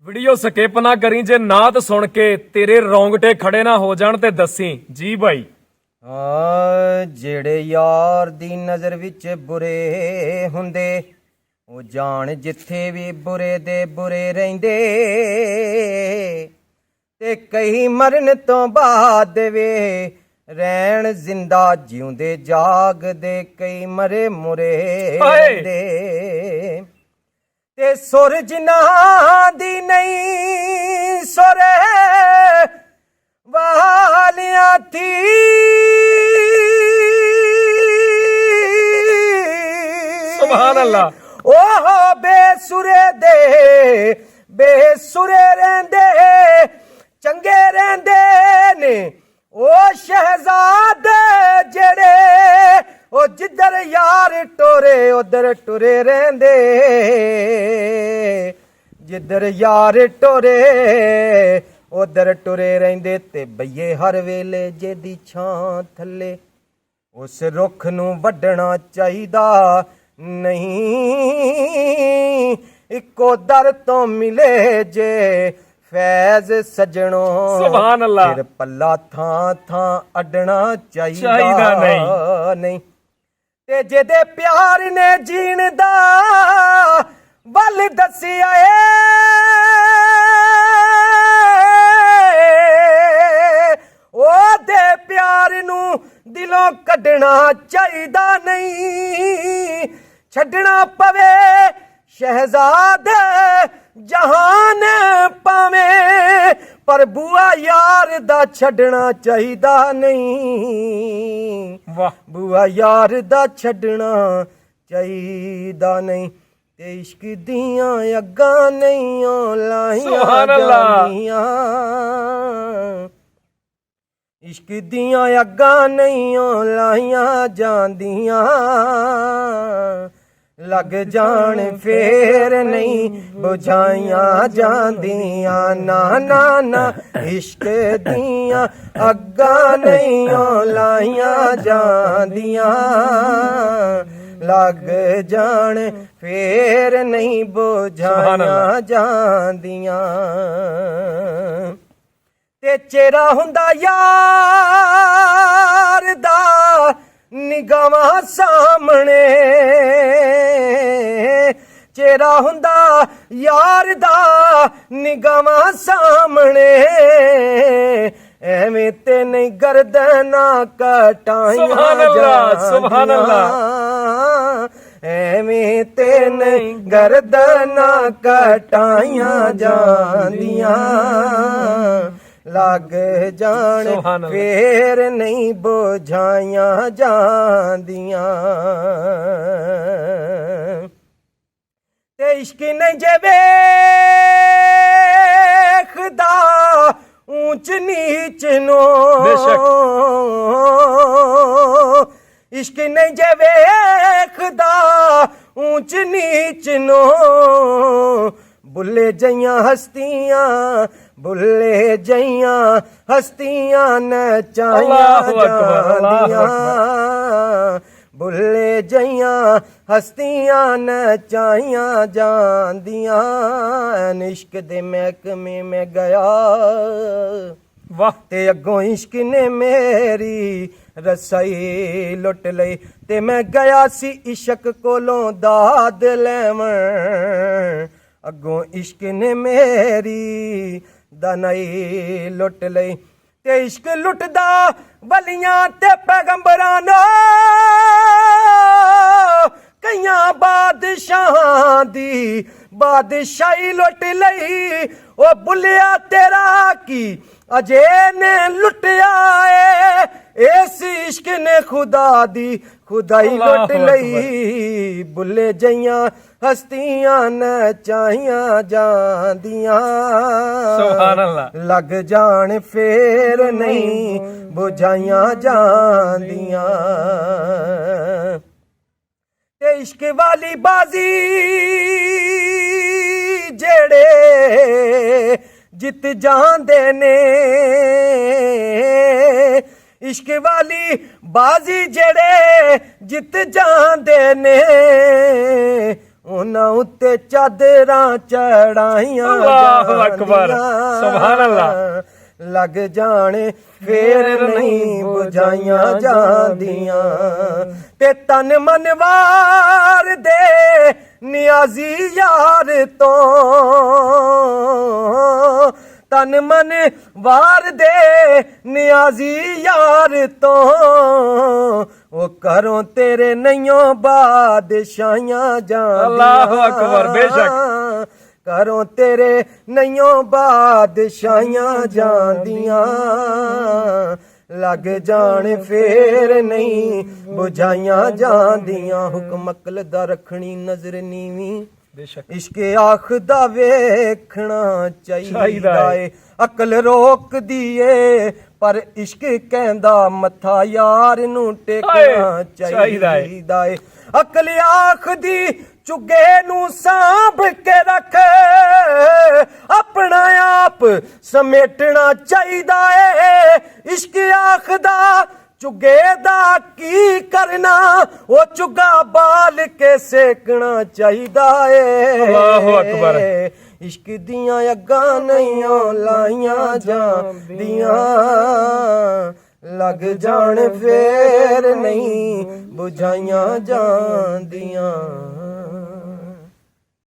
Video skip ਨਾ ਕਰੀ, ਜੇ ਨਾਤ ਸੁਣ ਕੇ ਤੇਰੇ ਰੌਂਗਟੇ ਖੜੇ ਨਾ ਹੋ ਜਾਣ ਤੇ ਦੱਸੀ। ਜੀ ਬਾਈ। ਜਿਹੜੇ ਯਾਰ ਦੀ ਨਜ਼ਰ ਵਿੱਚ ਬੁਰੇ ਹੁੰਦੇ ਉਹ ਜਾਣ ਜਿੱਥੇ ਵੀ ਬੁਰੇ ਦੇ ਬੁਰੇ ਰਹਿੰਦੇ, ਤੇ ਕਈ ਮਰਨ ਤੋਂ ਬਾਅਦ ਵੇ ਰਹਿਣ ਜ਼ਿੰਦਾ ਜਿਉਂਦੇ ਜਾਗਦੇ, ਕਈ ਮਰੇ ਮੁਰੇ ਰਹਿੰਦੇ। ਤੇ ਸੁਰ ਜਿਨ੍ਹਾਂ ਦੀ ਨਹੀਂ ਸੁਰ ਵਾਲਿਆਂ ਥੀ, ਸੁਭਾਨ ਅੱਲਾ। ਉਹ ਬੇਸੁਰੇ ਦੇ ਬੇਸੁਰੇ ਰਹਿੰਦੇ, ਚੰਗੇ ਰਹਿੰਦੇ ਨੇ ਉਹ ਸ਼ਹਿਜ਼ਾਦੇ ਜਿਹੜੇ ਉਹ ਜਿੱਧਰ ਯਾਰ ਟੋਰੇ ਉਧਰ ਟੁਰੇ ਰਹਿੰਦੇ, ਜਿੱਧਰ ਯਾਰ ਟੋਰੇ ਉਧਰ ਟੁਰੇ ਰਹਿੰਦੇ। ਤੇ ਬਈਏ ਹਰ ਵੇਲੇ ਜਿਹਦੀ ਛਾਂ ਥੱਲੇ ਉਸ ਰੁੱਖ ਨੂੰ ਵੱਢਣਾ ਚਾਹੀਦਾ ਨਹੀਂ, ਇੱਕੋ ਦਰ ਤੋਂ ਮਿਲੇ ਜੇ ਫੈਜ਼ ਸਜਣੋ, ਸੁਭਾਨ ਅੱਲਾ। ਫਿਰ ਪੱਲਾ ਥਾਂ ਥਾਂ ਅੱਡਣਾ ਚਾਹੀਦਾ ਨਹੀਂ। ਤੇ ਜਿਹਦੇ ਪਿਆਰ ਨੇ ਜੀਣ ਦਾ ਵੱਲ ਦੱਸਿਆ ਏ, ਉਹਦੇ ਪਿਆਰ ਨੂੰ ਦਿਲੋਂ ਕੱਢਣਾ ਚਾਹੀਦਾ ਨਹੀਂ। ਛੱਡਣਾ ਪਵੇ ਸ਼ਹਿਜ਼ਾਦੇ ਜਹਾਨ ਪਾਵੇਂ, ਪਰ ਬੂਆ ਯਾਰ ਦਾ ਛੱਡਣਾ ਚਾਹੀਦਾ ਨਹੀਂ। ਵਾਹ। ਬੂਆ ਯਾਰ ਦਾ ਛੱਡਣਾ ਚਾਹੀਦਾ ਨਹੀਂ। ਤੇ ਇਸ਼ਕ ਦੀਆਂ ਅੱਗਾਂ ਨਹੀਂ ਲਾਈਆਂ ਜਾਂਦੀਆਂ, ਇਸ਼ਕ ਦੀਆਂ ਅੱਗਾਂ ਨਹੀਂ ਲਾਈਆਂ ਜਾਂਦੀਆਂ, ਲੱਗ ਜਾਣ ਫੇਰ ਨਹੀਂ ਬੁਝਾਈਆਂ ਜਾਂਦੀਆਂ। ਨਾ ਨਾ ਨਾ ਇਸ਼ਕ ਦੀਆਂ ਅੱਗਾਂ ਨਹੀਂ ਲਾਈਆਂ ਜਾਂਦੀਆਂ, ਲੱਗ ਜਾਣ ਫੇਰ ਨਹੀਂ ਬੁਝਾਈਆਂ ਜਾਂਦੀਆਂ। ਤੇ ਚਿਹਰਾ ਹੁੰਦਾ ਯਾਰ ਦਾ ਨਿਗਾਹਾਂ ਸਾਹਮਣੇ, ਚਿਹਰਾ ਹੁੰਦਾ ਯਾਰ ਦਾ ਨਿਗਾਹਾਂ ਸਾਹਮਣੇ, ਐਵੇਂ ਤੇ ਨਹੀਂ ਗਰਦਨਾਂ ਕਟਾਈਆਂ ਜਾਂਦੀਆਂ, ਸੁਭਾਨ ਅੱਲਾ। ਐਵੇਂ ਤੇ ਨਹੀਂ ਗਰਦਨਾਂ ਕਟਾਈਆਂ ਜਾਂਦੀਆਂ, ਲੱਗ ਜਾਣ ਫੇਰ ਨਹੀਂ ਬੁਝਾਈਆਂ ਜਾਂਦੀਆਂ। ਤੇ ਇਸ਼ਕ ਨਹੀਂ ਜੇ ਵੇਖਦਾ ਊਂਚ ਨੀਚ ਨੂੰ, ਇਸ਼ਕ ਨਹੀਂ ਜੇ ਵੇਖਦਾ ਊਂਚ ਨੀਚ ਨੂੰ, ਬੁੱਲੇ ਜਈਆਂ ਹਸਤੀਆਂ ਬੁੱਲੇ ਜਈਆਂ ਹਸਤੀਆਂ ਨਚਾਈਆਂ ਜਾਂਦੀਆਂ, ਬੁੱਲੇ ਜਈਆਂ ਹਸਤੀਆਂ ਨਚਾਈਆਂ ਜਾਂਦੀਆਂ। ਇਸ਼ਕ ਦੇ ਮਹਿਕਮੇ ਮੈਂ ਗਿਆ, ਵਾਹ। ਤੇ ਅੱਗੋਂ ਇਸ਼ਕ ਨੇ ਮੇਰੀ ਰਸਾਈ ਲੁੱਟ ਲਈ, ਤੇ ਮੈਂ ਗਿਆ ਸੀ ਇਸ਼ਕ ਕੋਲੋਂ ਦਾਦ ਲੈਵਣ, ਅੱਗੋਂ ਇਸ਼ਕ ਨੇ ਮੇਰੀ ਦਨਾਈ ਲੁੱਟ ਲਈ। ਤੇ ਇਸ਼ਕ ਲੁੱਟਦਾ ਵਲੀਆਂ ਤੇ ਪੈਗੰਬਰਾਂ ਨੂੰ, ਕਈਆਂ ਬਾਦਸ਼ਾਹਾਂ ਦੀ ਬਾਦਸ਼ਾਹੀ ਲੁੱਟ ਲਈ। ਉਹ ਬੁੱਲਿਆ ਤੇਰਾ ਕੀ ਅਜੇ ਨੇ ਲੁੱਟਿਆ ਏ, ਇਸ ਇਸ਼ਕ ਨੇ ਖੁਦਾ ਦੀ ਖੁਦਾਈ ਲੁੱਟ ਲਈ। ਬੁੱਲੇ ਜਈਆਂ ਹਸਤੀਆਂ ਨਚਾਈਆਂ ਜਾਂਦੀਆਂ, ਸੁਭਾਨ ਅੱਲਾ। ਲੱਗ ਜਾਣ ਫੇਰ ਨਹੀਂ ਬੁਝਾਈਆਂ ਜਾਂਦੀਆਂ। ਤੇ ਇਸ਼ਕ ਵਾਲੀ ਬਾਜ਼ੀ ਜਿਹੜੇ ਜਿੱਤ ਜਾਂਦੇ ਨੇ, ਇਸ਼ਕ ਵਾਲੀ ਬਾਜ਼ੀ ਜਿਹੜੇ ਜਿੱਤ ਜਾਂਦੇ ਨੇ, ਉਹਨਾਂ ਉੱਤੇ ਚਾਦਰਾਂ ਚੜਾਈਆਂ ਅੱਲਾਹੁ ਅਕਬਰ, ਸੁਭਾਨ ਅੱਲਾਹ। ਲੱਗ ਜਾਣੇ ਫੇਰ ਨਹੀਂ ਬੁਝਾਈਆਂ ਜਾਂਦੀਆਂ ਤੇ ਤਨ ਮਨ ਵਾਰ ਦੇ ਨਿਆਜ਼ੀ ਯਾਰ ਤੋਂ ਤਨ ਮਨ ਵਾਰ ਦੇ ਨਿਆਜ਼ੀ ਯਾਰ ਤੋਂ ਉਹ ਘਰੋਂ ਤੇਰੇ ਨਈਓ ਬਾਦਸ਼ਾਹੀਆਂ ਜਾਂਦੀਆਂ ਅੱਲਾਹੁ ਅਕਬਰ, ਬੇਸ਼ੱਕ। ਘਰੋਂ ਤੇਰੇ ਨਈਓ ਬਾਦਸ਼ਾਹੀਆਂ ਜਾਂਦੀਆਂ ਲੱਗ ਜਾਣ ਫੇਰ ਨਹੀਂ ਬੁਝਾਈਆਂ ਜਾਂਦੀਆਂ ਹੁਕਮ ਅਕਲ ਦਾ ਰੱਖਣੀ ਨਜ਼ਰ ਨੀਵੀਂ ਬੇਸ਼ੱਕ ਇਸ਼ਕ ਆਖਦਾ ਵੇਖਣਾ ਚਾਹੀਦਾ ਏ ਅਕਲ ਰੋਕਦੀ ਏ ਪਰ ਇਸ਼ਕ ਕਹਿੰਦਾ ਮੱਥਾ ਯਾਰ ਨੂੰ ਟੇਕਣਾ ਚਾਹੀਦਾ ਏ ਅਕਲ ਆਖਦੀ ਚੁੱਗੇ ਨੂੰ ਸਾਂਭ ਕੇ ਰੱਖ ਆਪਣਾ ਆਪ ਸਮੇਟਣਾ ਚਾਹੀਦਾ ਏ ਇਸ਼ਕ ਆਖਦਾ ਚੁੱਗੇ ਦਾ ਕੀ ਕਰਨਾ ਉਹ ਚੁੱਗਾ ਬਾਲ ਕੇ ਸੇਕਣਾ ਚਾਹੀਦਾ ਏ ਅੱਲਾਹੁ ਅਕਬਰ। ਇਸ਼ਕ ਦੀਆਂ ਅੱਗਾਂ ਨਹੀਂ ਲਾਈਆਂ ਜਾਂਦੀਆਂ ਲੱਗ ਜਾਣ ਫੇਰ ਨਹੀਂ ਬੁਝਾਈਆਂ ਜਾਂਦੀਆਂ